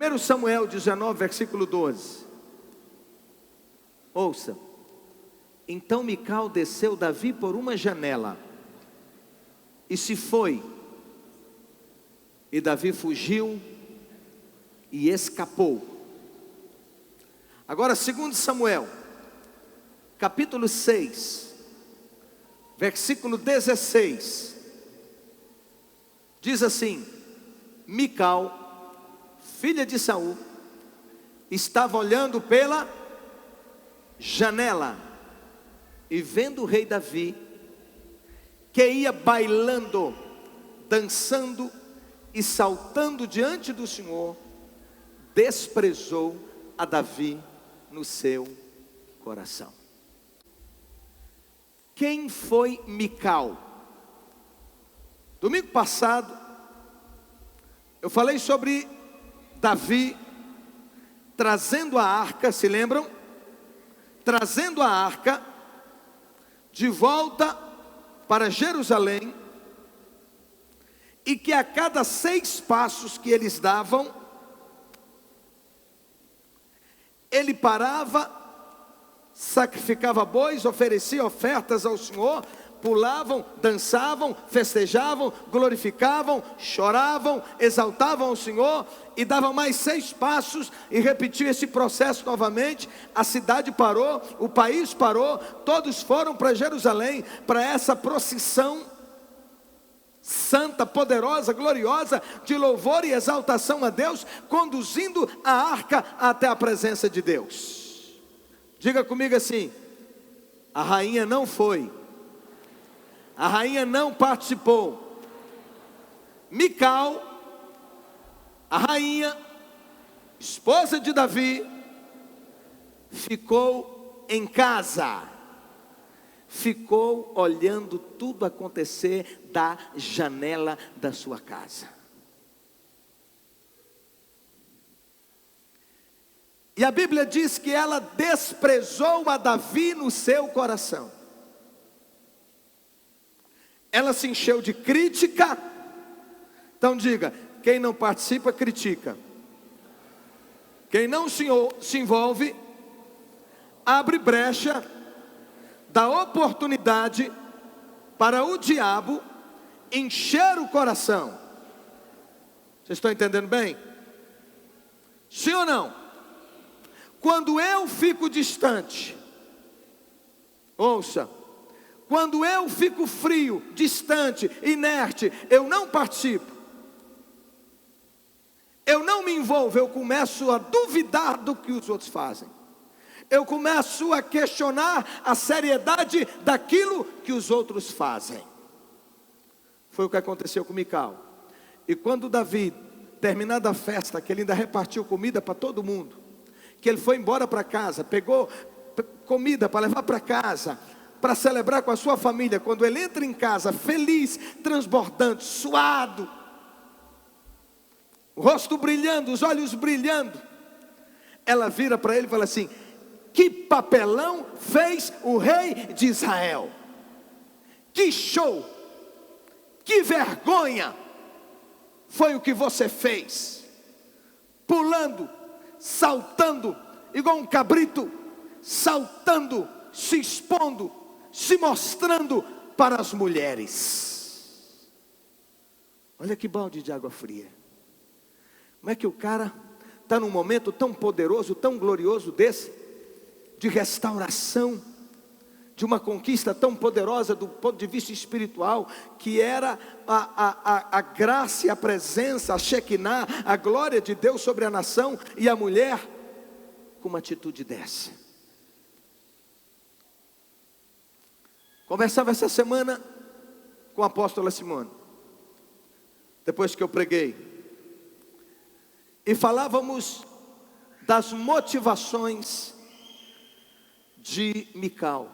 1 Samuel 19, versículo 12. Ouça. Então Mical desceu Davi por uma janela e se foi. E Davi fugiu e escapou. Agora 2 Samuel, capítulo 6, versículo 16. Diz assim: Mical, filha de Saul, estava olhando pela janela e vendo o rei Davi, que ia bailando, dançando e saltando diante do Senhor, desprezou a Davi no seu coração. Quem foi Mical? Domingo passado eu falei sobre Davi trazendo a arca, se lembram? Trazendo a arca de volta para Jerusalém, e que a cada 6 passos que eles davam, ele parava, sacrificava bois, oferecia ofertas ao Senhor, pulavam, dançavam, festejavam, glorificavam, choravam, exaltavam ao Senhor, e davam mais 6 passos, e repetiu esse processo novamente. A cidade parou, o país parou, todos foram para Jerusalém, para essa procissão santa, poderosa, gloriosa, de louvor e exaltação a Deus, conduzindo a arca até a presença de Deus. Diga comigo assim: a rainha não foi, a rainha não participou. Mical, a rainha, esposa de Davi, ficou em casa, ficou olhando tudo acontecer da janela da sua casa. E a Bíblia diz que ela desprezou a Davi no seu coração. Ela se encheu de crítica. Então diga: quem não participa, critica. Quem não se envolve, abre brecha, dá oportunidade para o diabo encher o coração. Vocês estão entendendo bem? Sim ou não? Quando eu fico distante, ouça, quando eu fico frio, distante, inerte, eu não participo, eu não me envolvo, eu começo a duvidar do que os outros fazem. Eu começo a questionar a seriedade daquilo que os outros fazem. Foi o que aconteceu com Mical. E quando Davi, terminada a festa, que ele ainda repartiu comida para todo mundo, que ele foi embora para casa, pegou comida para levar para casa, para celebrar com a sua família, quando ele entra em casa, feliz, transbordante, suado, o rosto brilhando, os olhos brilhando, ela vira para ele e fala assim: que papelão fez o rei de Israel? Que show, que vergonha foi o que você fez, pulando, saltando, igual um cabrito, saltando, se expondo, se mostrando para as mulheres. Olha que balde de água fria. Como é que o cara está num momento tão poderoso, tão glorioso desse, de restauração, de uma conquista tão poderosa do ponto de vista espiritual, que era a graça e a presença, a Shekinah, a glória de Deus sobre a nação, e a mulher com uma atitude dessa. Conversava essa semana com a apóstola Simone, depois que eu preguei, e falávamos das motivações de Mical.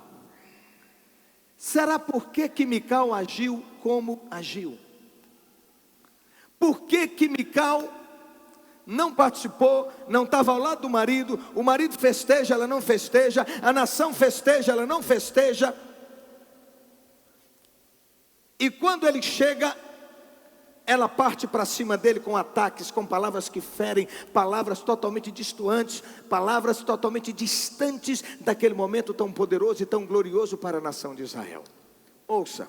Será por que Mical agiu como agiu? Por que Mical não participou, não estava ao lado do marido? O marido festeja, ela não festeja. A nação festeja, ela não festeja. E quando ele chega, ela parte para cima dele com ataques, com palavras que ferem, palavras totalmente distantes, palavras totalmente distantes daquele momento tão poderoso e tão glorioso para a nação de Israel. Ouça,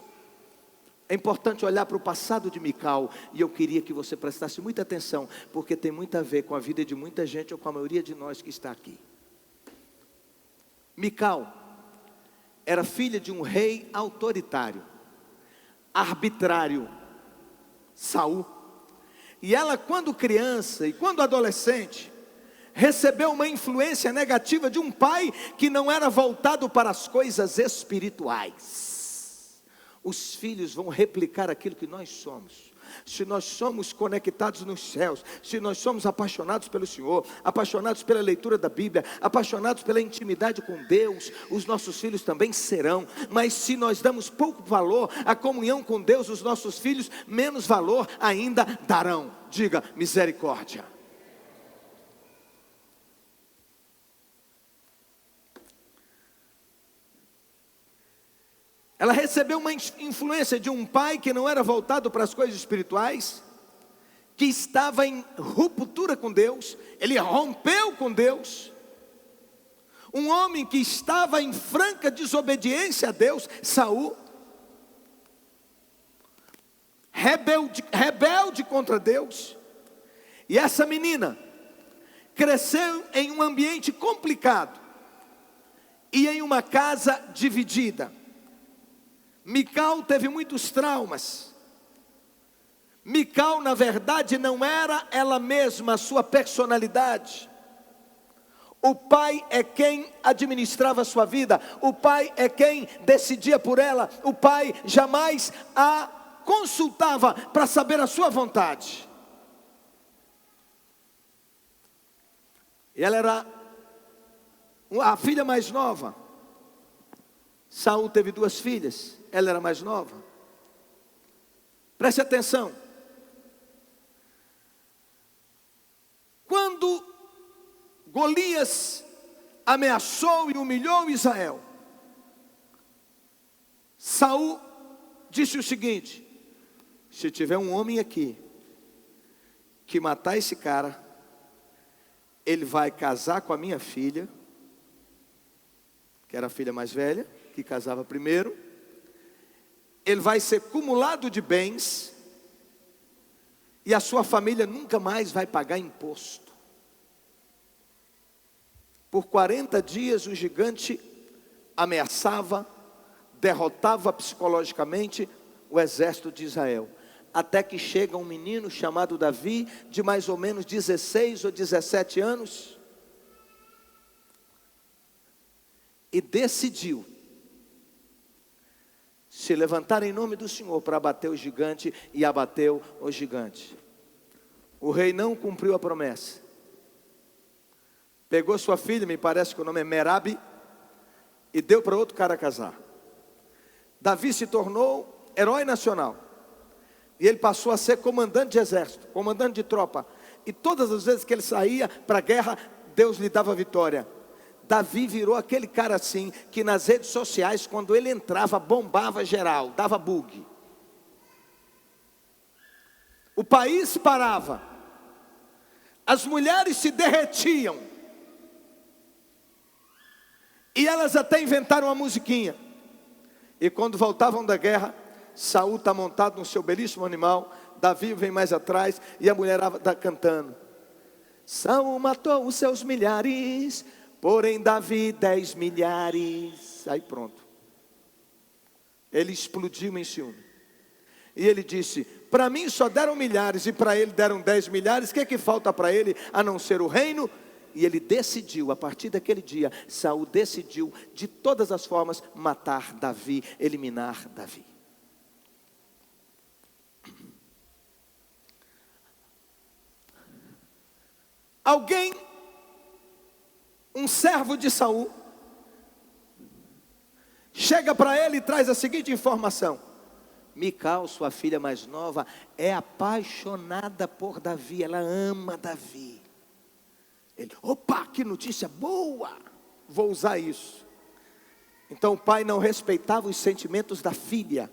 é importante olhar para o passado de Mical, e eu queria que você prestasse muita atenção, porque tem muito a ver com a vida de muita gente, ou com a maioria de nós que está aqui. Mical era filha de um rei autoritário, arbitrário, Saul. E ela, quando criança e quando adolescente, recebeu uma influência negativa de um pai que não era voltado para as coisas espirituais. Os filhos vão replicar aquilo que nós somos. Se nós somos conectados nos céus, se nós somos apaixonados pelo Senhor, apaixonados pela leitura da Bíblia, apaixonados pela intimidade com Deus, os nossos filhos também serão. Mas se nós damos pouco valor à comunhão com Deus, os nossos filhos menos valor ainda darão. Diga misericórdia. Ela recebeu uma influência de um pai que não era voltado para as coisas espirituais, que estava em ruptura com Deus, ele rompeu com Deus. Um homem que estava em franca desobediência a Deus, Saul, rebelde contra Deus. E essa menina cresceu em um ambiente complicado e em uma casa dividida. Mical teve muitos traumas. Mical, na verdade, não era ela mesma, a sua personalidade. O pai é quem administrava a sua vida. O pai é quem decidia por ela. O pai jamais a consultava para saber a sua vontade. E ela era a filha mais nova. Saul teve 2 filhas, ela era mais nova. Preste atenção. Quando Golias ameaçou e humilhou Israel, Saul disse o seguinte: se tiver um homem aqui que matar esse cara, ele vai casar com a minha filha, que era a filha mais velha, que casava primeiro. Ele vai ser cumulado de bens, e a sua família nunca mais vai pagar imposto. Por 40 dias o gigante ameaçava, derrotava psicologicamente o exército de Israel. Até que chega um menino chamado Davi, de mais ou menos 16 ou 17 anos, e decidiu se levantar em nome do Senhor para abater o gigante, e abateu o gigante. O rei não cumpriu a promessa. Pegou sua filha, me parece que o nome é Merabe, e deu para outro cara casar. Davi se tornou herói nacional. E ele passou a ser comandante de exército, comandante de tropa. E todas as vezes que ele saía para a guerra, Deus lhe dava vitória. Davi virou aquele cara assim, que nas redes sociais, quando ele entrava, bombava geral, dava bug. O país parava. As mulheres se derretiam. E elas até inventaram uma musiquinha. E quando voltavam da guerra, Saul está montado no seu belíssimo animal, Davi vem mais atrás, e a mulher está cantando: Saul matou os seus milhares, porém Davi 10 milhares. Aí pronto. Ele explodiu em ciúme. E ele disse: para mim só deram milhares, e para ele deram 10 milhares. O que é que falta para ele, a não ser o reino? E ele decidiu, a partir daquele dia, Saul decidiu, de todas as formas, matar Davi, eliminar Davi. Alguém, um servo de Saul, chega para ele e traz a seguinte informação: Mical, sua filha mais nova, é apaixonada por Davi, ela ama Davi. Ele: opa, que notícia boa, vou usar isso. Então o pai não respeitava os sentimentos da filha.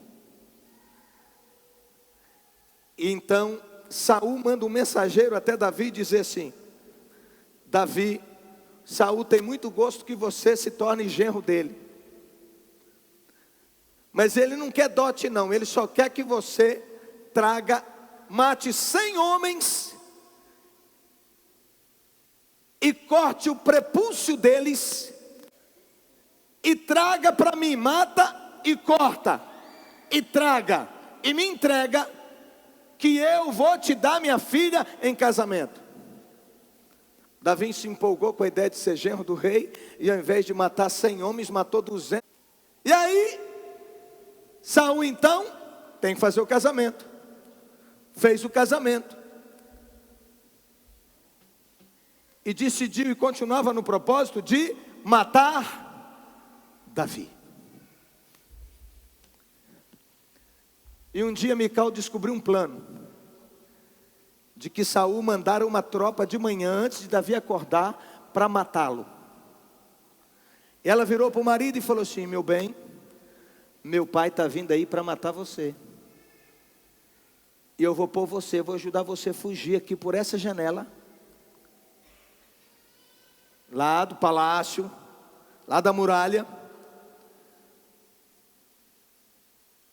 E então Saul manda um mensageiro até Davi dizer assim: Davi, Saul tem muito gosto que você se torne genro dele, mas ele não quer dote não, ele só quer que você mate 100 homens e corte o prepúcio deles e traga para mim. Mata e corta e traga e me entrega, que eu vou te dar minha filha em casamento. Davi se empolgou com a ideia de ser genro do rei, e ao invés de matar 100 homens, matou 200. E aí Saul então tem que fazer o casamento. Fez o casamento e decidiu, e continuava no propósito de matar Davi. E um dia Mical descobriu um plano de que Saul mandara uma tropa de manhã antes de Davi acordar para matá-lo. E ela virou para o marido e falou assim: meu bem, meu pai está vindo aí para matar você, e eu vou pôr você, vou ajudar você a fugir aqui por essa janela, lá do palácio, lá da muralha.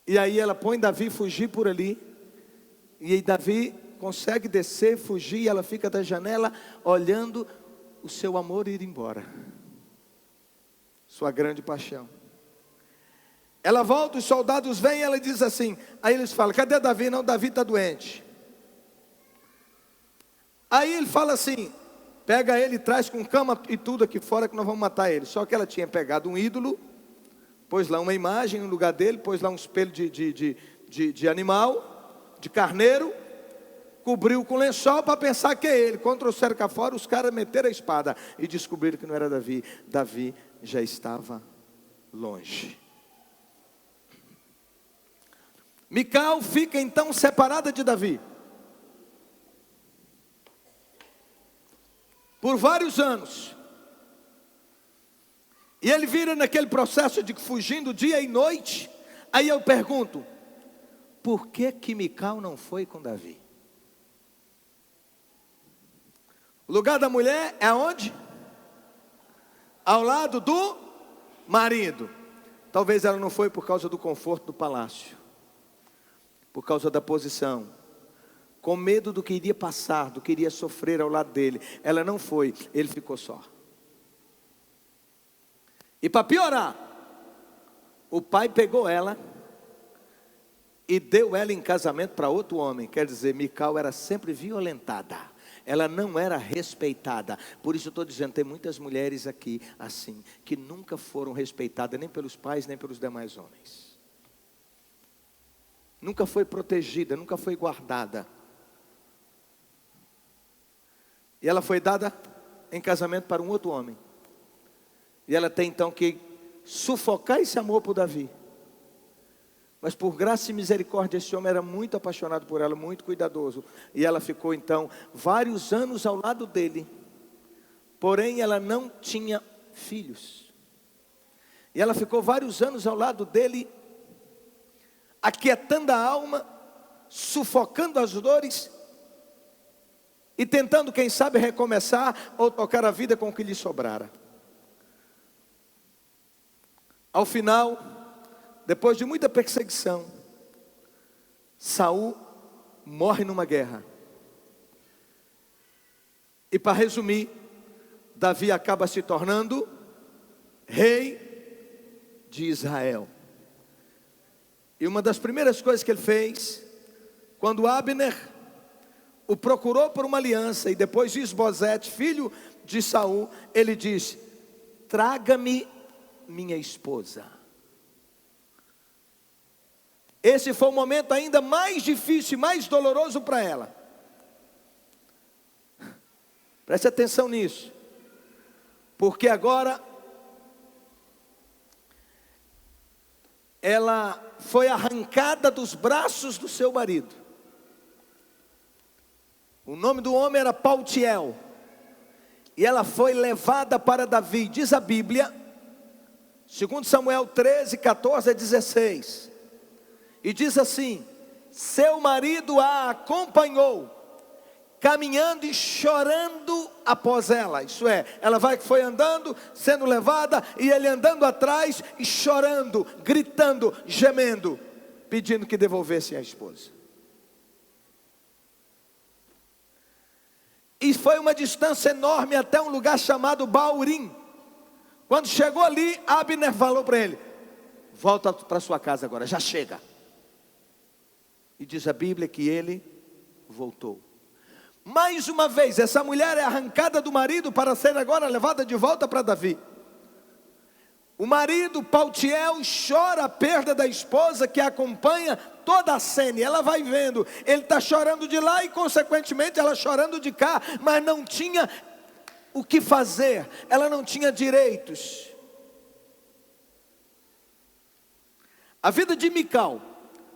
E aí ela põe Davi fugir por ali, e aí Davi consegue descer, fugir, e ela fica da janela olhando o seu amor ir embora, sua grande paixão. Ela volta, os soldados vêm, ela diz assim, aí eles falam: cadê Davi? Não, Davi está doente. Aí ele fala assim: pega ele, traz com cama e tudo aqui fora que nós vamos matar ele. Só que ela tinha pegado um ídolo, pôs lá uma imagem no lugar dele, pôs lá um espelho de animal, de carneiro, cobriu com lençol para pensar que é ele. Quando trouxeram cá fora, os caras meteram a espada e descobriram que não era Davi. Davi já estava longe. Mical fica então separada de Davi por vários anos. E ele vira naquele processo de fugindo dia e noite. Aí eu pergunto: por que Mical não foi com Davi? O lugar da mulher é aonde? Ao lado do marido. Talvez ela não foi por causa do conforto do palácio, por causa da posição, com medo do que iria passar, do que iria sofrer ao lado dele. Ela não foi, ele ficou só. E para piorar, o pai pegou ela e deu ela em casamento para outro homem. Quer dizer, Mical era sempre violentada, ela não era respeitada. Por isso eu estou dizendo, tem muitas mulheres aqui assim, que nunca foram respeitadas, nem pelos pais, nem pelos demais homens. Nunca foi protegida, nunca foi guardada. E ela foi dada em casamento para um outro homem. E ela tem então que sufocar esse amor por Davi. Mas por graça e misericórdia, esse homem era muito apaixonado por ela, muito cuidadoso. E ela ficou então vários anos ao lado dele. Porém ela não tinha filhos. E ela ficou vários anos ao lado dele, aquietando a alma, sufocando as dores e tentando, quem sabe, recomeçar ou tocar a vida com o que lhe sobrara. Ao final, depois de muita perseguição, Saul morre numa guerra. E para resumir, Davi acaba se tornando rei de Israel. E uma das primeiras coisas que ele fez, quando Abner o procurou por uma aliança, e depois Isbosete, filho de Saul, ele diz: traga-me minha esposa. Esse foi o momento ainda mais difícil e mais doloroso para ela. Preste atenção nisso, porque agora ela foi arrancada dos braços do seu marido. O nome do homem era Paltiel. E ela foi levada para Davi. Diz a Bíblia, 2 Samuel 13, 14 a 16. E diz assim: seu marido a acompanhou, caminhando e chorando após ela. Isso é, ela foi andando, sendo levada, e ele andando atrás e chorando, gritando, gemendo, pedindo que devolvessem a esposa. E foi uma distância enorme até um lugar chamado Baurim. Quando chegou ali, Abner falou para ele: volta para sua casa agora, já chega. E diz a Bíblia que ele voltou. Mais uma vez, essa mulher é arrancada do marido para ser agora levada de volta para Davi. O marido, Paltiel, chora a perda da esposa, que acompanha toda a cena. E ela vai vendo, ele está chorando de lá e consequentemente ela chorando de cá. Mas não tinha o que fazer, ela não tinha direitos. A vida de Mical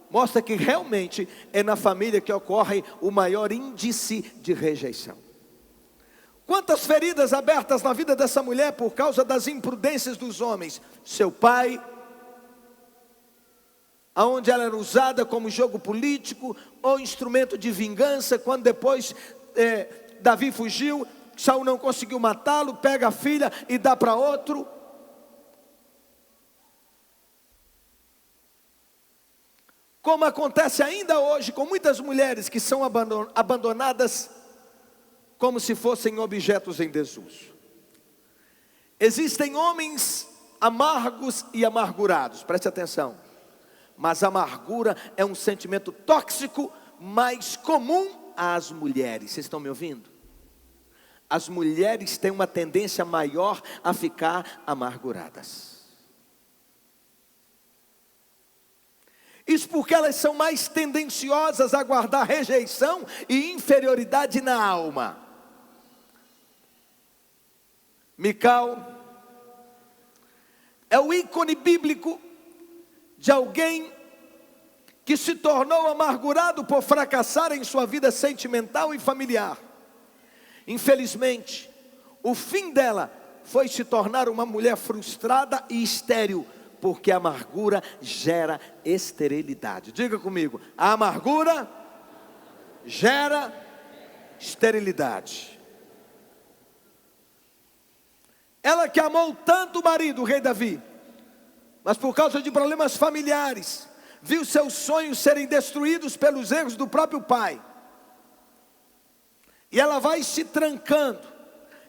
mostra que realmente é na família que ocorre o maior índice de rejeição. Quantas feridas abertas na vida dessa mulher por causa das imprudências dos homens. Seu pai, aonde ela era usada como jogo político ou instrumento de vingança, quando depois Davi fugiu, Saul não conseguiu matá-lo, pega a filha e dá para outro. Como acontece ainda hoje com muitas mulheres que são abandonadas como se fossem objetos em desuso. Existem homens amargos e amargurados, preste atenção. Mas a amargura é um sentimento tóxico mais comum às mulheres. Vocês estão me ouvindo? As mulheres têm uma tendência maior a ficar amarguradas. Isso porque elas são mais tendenciosas a guardar rejeição e inferioridade na alma. Mical é o ícone bíblico de alguém que se tornou amargurado por fracassar em sua vida sentimental e familiar. Infelizmente, o fim dela foi se tornar uma mulher frustrada e estéril, porque a amargura gera esterilidade. Diga comigo, a amargura gera esterilidade. Ela que amou tanto o marido, o rei Davi, mas por causa de problemas familiares, viu seus sonhos serem destruídos pelos erros do próprio pai. E ela vai se trancando,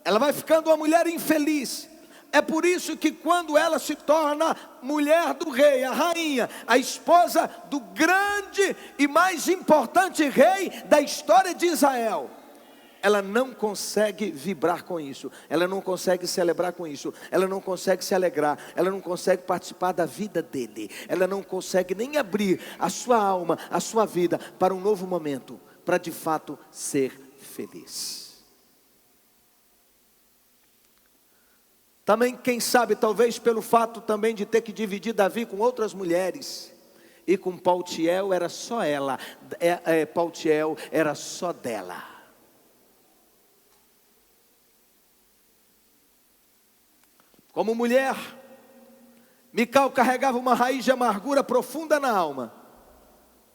ela vai ficando uma mulher infeliz. É por isso que quando ela se torna mulher do rei, a rainha, a esposa do grande e mais importante rei da história de Israel, ela não consegue vibrar com isso, ela não consegue celebrar com isso, ela não consegue se alegrar, ela não consegue participar da vida dele, ela não consegue nem abrir a sua alma, a sua vida para um novo momento, para de fato ser feliz. Também, quem sabe, talvez pelo fato também de ter que dividir Davi com outras mulheres, e com Paltiel era só ela, Paltiel era só dela. Como mulher, Mical carregava uma raiz de amargura profunda na alma,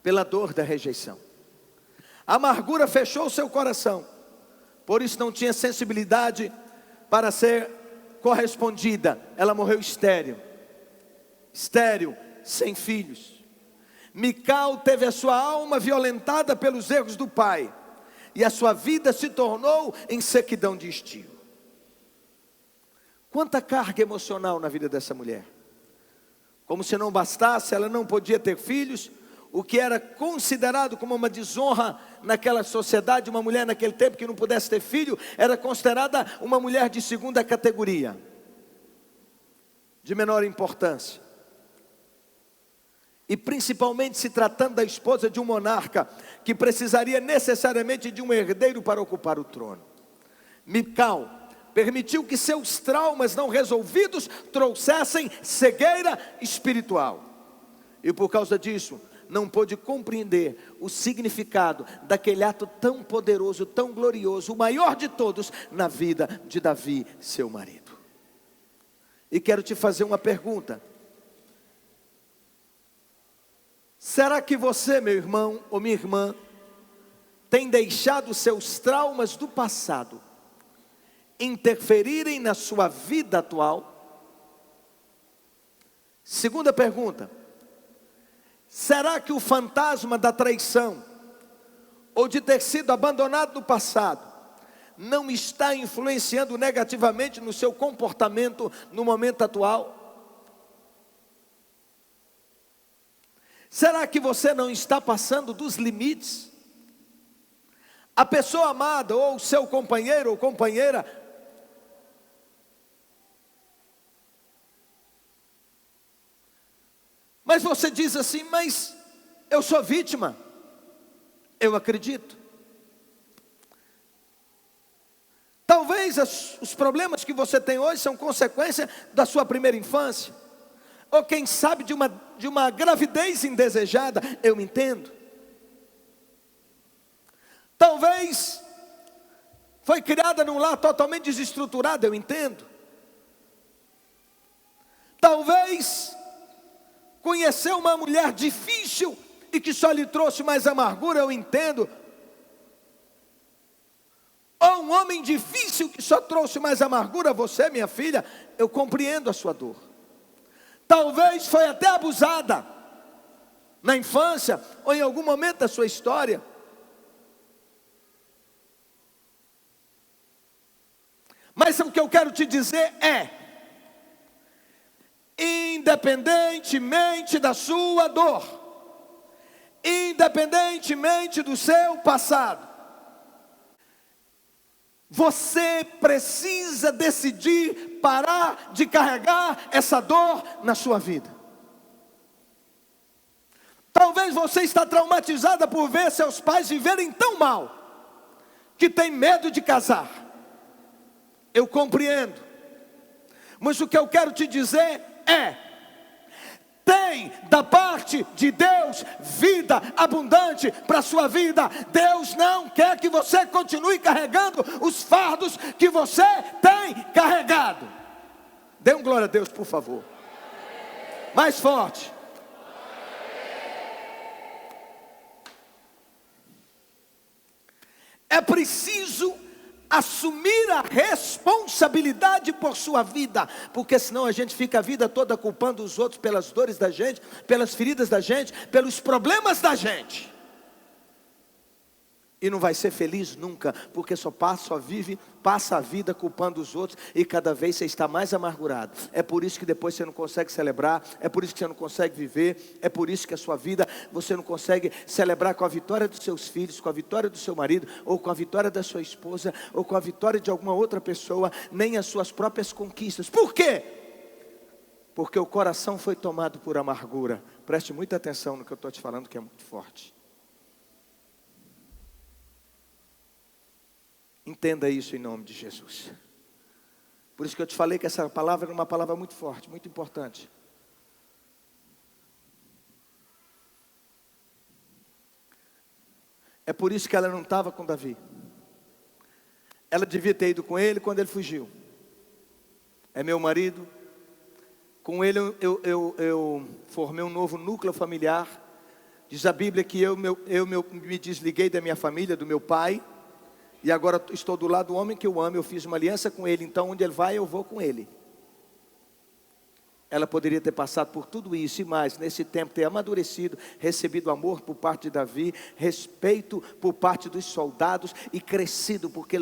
pela dor da rejeição. A amargura fechou seu coração, por isso não tinha sensibilidade para ser correspondida. Ela morreu estéril, sem filhos. Mical teve a sua alma violentada pelos erros do pai, e a sua vida se tornou em sequidão de estio. Quanta carga emocional na vida dessa mulher. Como se não bastasse, ela não podia ter filhos, o que era considerado como uma desonra naquela sociedade. Uma mulher naquele tempo que não pudesse ter filho, era considerada uma mulher de segunda categoria, de menor importância. E principalmente se tratando da esposa de um monarca, que precisaria necessariamente de um herdeiro para ocupar o trono. Mical permitiu que seus traumas não resolvidos trouxessem cegueira espiritual. E por causa disso, não pôde compreender o significado daquele ato tão poderoso, tão glorioso, o maior de todos na vida de Davi, seu marido. E quero te fazer uma pergunta. Será que você, meu irmão ou minha irmã, tem deixado seus traumas do passado interferirem na sua vida atual? Segunda pergunta: será que o fantasma da traição ou de ter sido abandonado no passado não está influenciando negativamente no seu comportamento no momento atual? Será que você não está passando dos limites? A pessoa amada ou o seu companheiro ou companheira mas você diz assim: mas eu sou vítima. Eu acredito. Talvez os problemas que você tem hoje são consequência da sua primeira infância, ou quem sabe de uma gravidez indesejada. Eu entendo. Talvez foi criada num lar totalmente desestruturado. Eu entendo. Talvez conheceu uma mulher difícil e que só lhe trouxe mais amargura. Eu entendo. Ou um homem difícil que só trouxe mais amargura a você, minha filha. Eu compreendo a sua dor. Talvez foi até abusada na infância ou em algum momento da sua história. Mas o que eu quero te dizer é: independentemente da sua dor, independentemente do seu passado, você precisa decidir parar de carregar essa dor na sua vida. Talvez você está traumatizada por ver seus pais viverem tão mal que tem medo de casar. Eu compreendo. Mas o que eu quero te dizer é: tem da parte de Deus vida abundante para a sua vida. Deus não quer que você continue carregando os fardos que você tem carregado. Dê um glória a Deus, por favor. Mais forte. É preciso assumir a responsabilidade por sua vida, porque senão a gente fica a vida toda culpando os outros pelas dores da gente, pelas feridas da gente, pelos problemas da gente, e não vai ser feliz nunca, porque só passa a vida culpando os outros, e cada vez você está mais amargurado. É por isso que depois você não consegue celebrar, é por isso que você não consegue viver, é por isso que a sua vida você não consegue celebrar com a vitória dos seus filhos, com a vitória do seu marido, ou com a vitória da sua esposa, ou com a vitória de alguma outra pessoa, nem as suas próprias conquistas. Por quê? Porque o coração foi tomado por amargura. Preste muita atenção no que eu estou te falando, que é muito forte. Entenda isso em nome de Jesus. Por isso que eu te falei que essa palavra era uma palavra muito forte, muito importante. É por isso que ela não estava com Davi. Ela devia ter ido com ele quando ele fugiu. É meu marido. Com ele eu formei um novo núcleo familiar. Diz a Bíblia que eu me desliguei da minha família, do meu pai. E agora estou do lado do homem que eu amo. Eu fiz uma aliança com ele, então onde ele vai eu vou com ele. Ela poderia ter passado por tudo isso e mais, nesse tempo ter amadurecido, recebido amor por parte de Davi, respeito por parte dos soldados e crescido, porque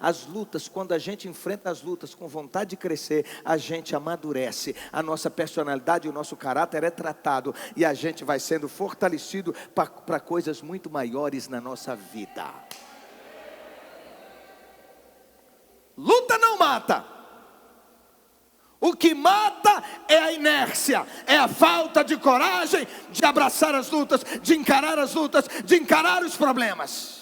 as lutas, quando a gente enfrenta as lutas com vontade de crescer, a gente amadurece, a nossa personalidade e o nosso caráter é tratado e a gente vai sendo fortalecido para coisas muito maiores na nossa vida. Luta não mata. O que mata é a inércia, é a falta de coragem de abraçar as lutas, de encarar as lutas, de encarar os problemas.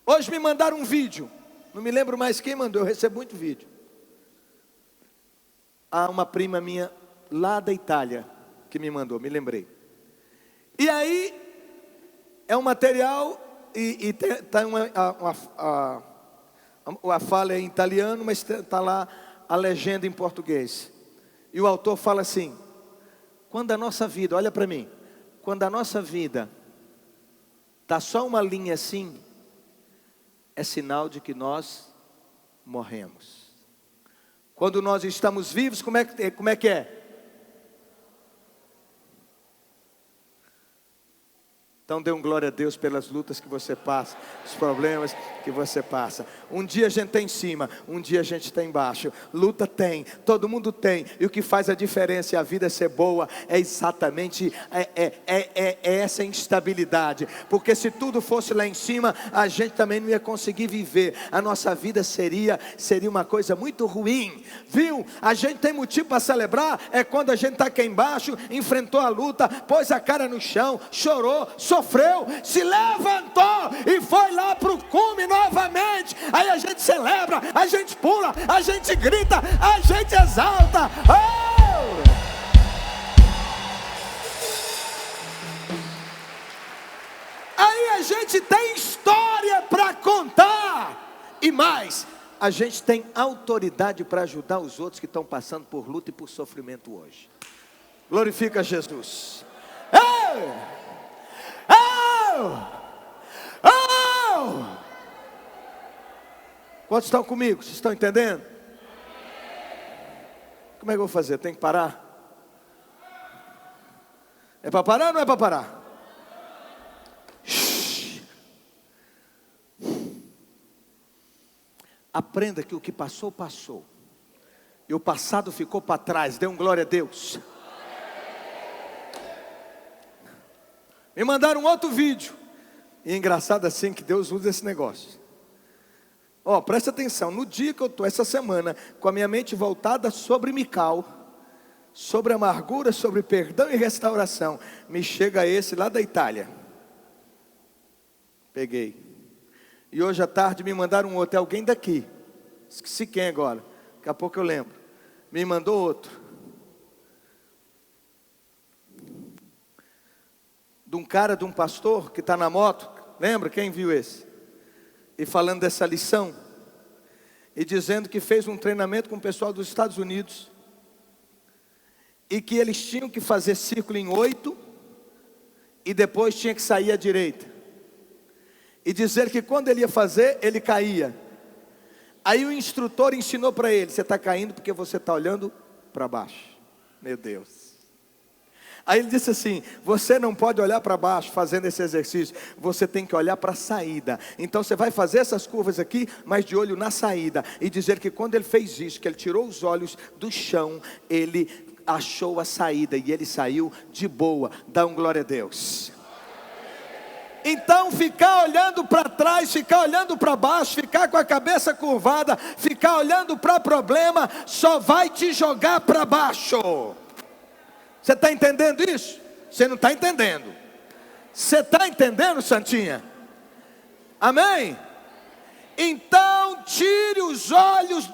Hoje me mandaram um vídeo, não me lembro mais quem mandou, eu recebo muito vídeo. Há uma prima minha lá da Itália que me mandou, me lembrei. E aí é um material e tem a fala é em italiano, mas está lá a legenda em português. E o autor fala assim: Quando a nossa vida, olha para mim, quando a nossa vida está só uma linha assim, é sinal de que nós morremos. Quando nós estamos vivos, como é que é? Então dê um glória a Deus pelas lutas que você passa, os problemas que você passa. Um dia a gente está em cima, um dia a gente está embaixo. Luta tem, todo mundo tem. E o que faz a diferença e a vida ser boa é exatamente essa instabilidade. Porque se tudo fosse lá em cima, a gente também não ia conseguir viver. A nossa vida seria uma coisa muito ruim. Viu? A gente tem motivo para celebrar, é quando a gente está aqui embaixo, enfrentou a luta, pôs a cara no chão, chorou, sofreu, se levantou e foi lá para o cume novamente. Aí a gente celebra, a gente pula, a gente grita, a gente exalta. Oh! Aí a gente tem história para contar. E mais, a gente tem autoridade para ajudar os outros que estão passando por luta e por sofrimento hoje. Glorifica Jesus. Ei! Quantos estão comigo? Vocês estão entendendo? Como é que eu vou fazer? Tem que parar? É para parar ou não é para parar? Aprenda que o que passou, passou. E o passado ficou para trás. Dê um glória a Deus. Me mandaram um outro vídeo. E é engraçado assim que Deus usa esse negócio. Ó, presta atenção. No dia que eu estou essa semana com a minha mente voltada sobre Mical, sobre amargura, sobre perdão e restauração, me chega esse lá da Itália. Peguei. E hoje à tarde me mandaram um outro. É alguém daqui. Esqueci quem agora. Daqui a pouco eu lembro. Me mandou outro. De um cara, de um pastor que está na moto. Lembra? Quem viu esse? E falando dessa lição. E dizendo que fez um treinamento com o pessoal dos Estados Unidos. E que eles tinham que fazer círculo em 8. E depois tinha que sair à direita. E dizer que quando ele ia fazer, ele caía. Aí o instrutor ensinou para ele: você está caindo porque você está olhando para baixo. Meu Deus. Aí ele disse assim: você não pode olhar para baixo fazendo esse exercício, você tem que olhar para a saída. Então você vai fazer essas curvas aqui, mas de olho na saída. E dizer que quando ele fez isso, que ele tirou os olhos do chão, ele achou a saída e ele saiu de boa. Dá um glória a Deus. Então ficar olhando para trás, ficar olhando para baixo, ficar com a cabeça curvada, ficar olhando para problema, só vai te jogar para baixo. Você está entendendo isso? Você não está entendendo. Você está entendendo, Santinha? Amém? Então tire os olhos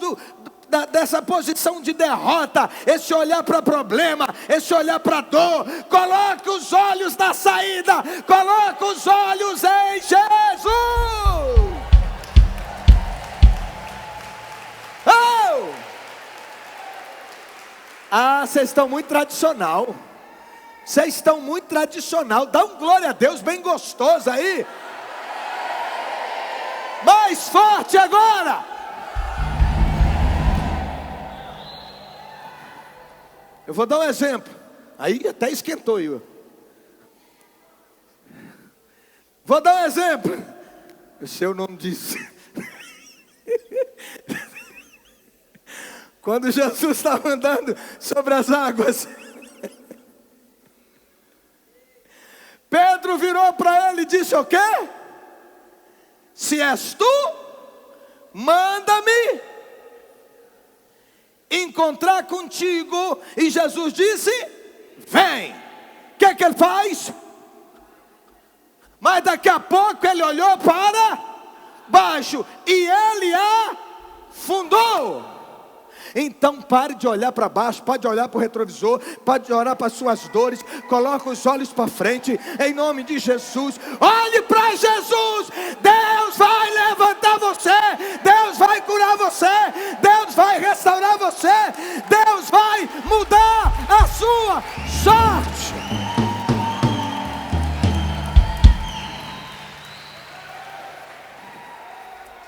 dessa posição de derrota, esse olhar para problema, esse olhar para dor. Coloque os olhos na saída, coloque os olhos em Jesus. Oh! Ah, vocês estão muito tradicional. Vocês estão muito tradicional. Dá um glória a Deus bem gostoso aí. Mais forte agora. Eu vou dar um exemplo. Aí até esquentou eu. Vou dar um exemplo. Eu sei o nome disso. Quando Jesus estava andando sobre as águas, Pedro virou para ele e disse: o quê? Se és tu, manda-me encontrar contigo. E Jesus disse: vem. O que ele faz? Mas daqui a pouco ele olhou para baixo e ele afundou. Então pare de olhar para baixo, pode olhar para o retrovisor, pode olhar para as suas dores, coloque os olhos para frente, em nome de Jesus. Olhe para Jesus. Deus vai levantar você, Deus vai curar você, Deus vai restaurar você, Deus vai mudar a sua sorte.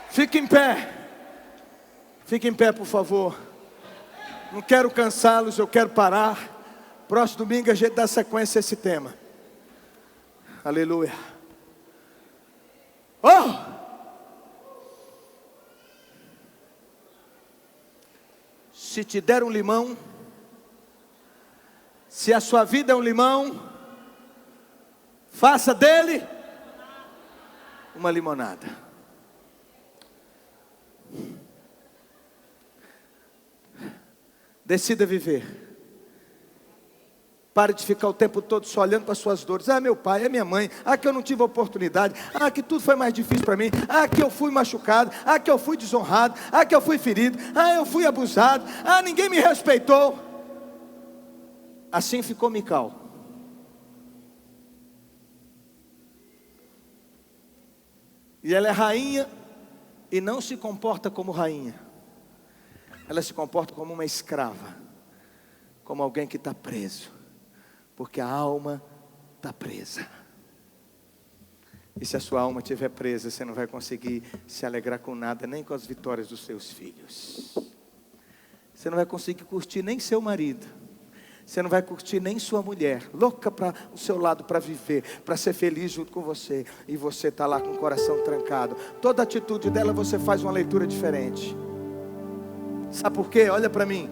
Fique em pé. Fique em pé, por favor. Não quero cansá-los, eu quero parar. Próximo domingo a gente dá sequência a esse tema. Aleluia. Oh! Se te der um limão, se a sua vida é um limão, faça dele uma limonada. Decida viver. Pare de ficar o tempo todo só olhando para as suas dores. Ah, meu pai, é minha mãe. Ah, que eu não tive oportunidade. Ah, que tudo foi mais difícil para mim. Ah, que eu fui machucado. Ah, que eu fui desonrado. Ah, que eu fui ferido. Ah, eu fui abusado. Ah, ninguém me respeitou. Assim ficou Mical. E ela é rainha e não se comporta como rainha. Ela se comporta como uma escrava, como alguém que está preso, porque a alma está presa. E se a sua alma estiver presa, você não vai conseguir se alegrar com nada, nem com as vitórias dos seus filhos. Você não vai conseguir curtir nem seu marido. Você não vai curtir nem sua mulher, louca para o seu lado para viver, para ser feliz junto com você. E você está lá com o coração trancado. Toda atitude dela você faz uma leitura diferente. Sabe por quê? Olha para mim.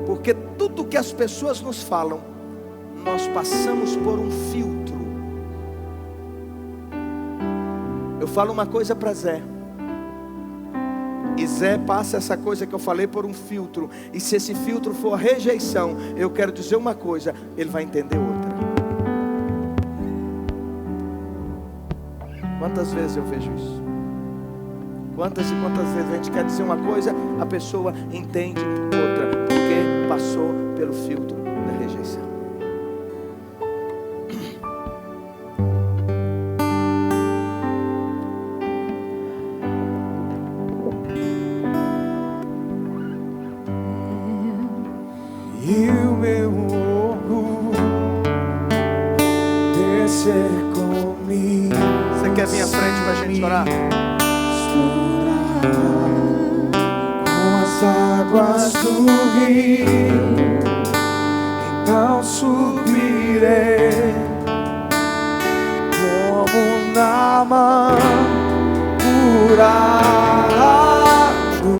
Porque tudo que as pessoas nos falam, nós passamos por um filtro. Eu falo uma coisa para Zé, e Zé passa essa coisa que eu falei por um filtro. E se esse filtro for rejeição, eu quero dizer uma coisa, ele vai entender outra. Quantas vezes eu vejo isso? Quantas e quantas vezes a gente quer dizer uma coisa, a pessoa entende outra, porque passou pelo filtro da rejeição. E o meu orgulho descer comigo. Você quer vir à frente para a gente orar? Com as águas do rio, então subirei como Naamã por água.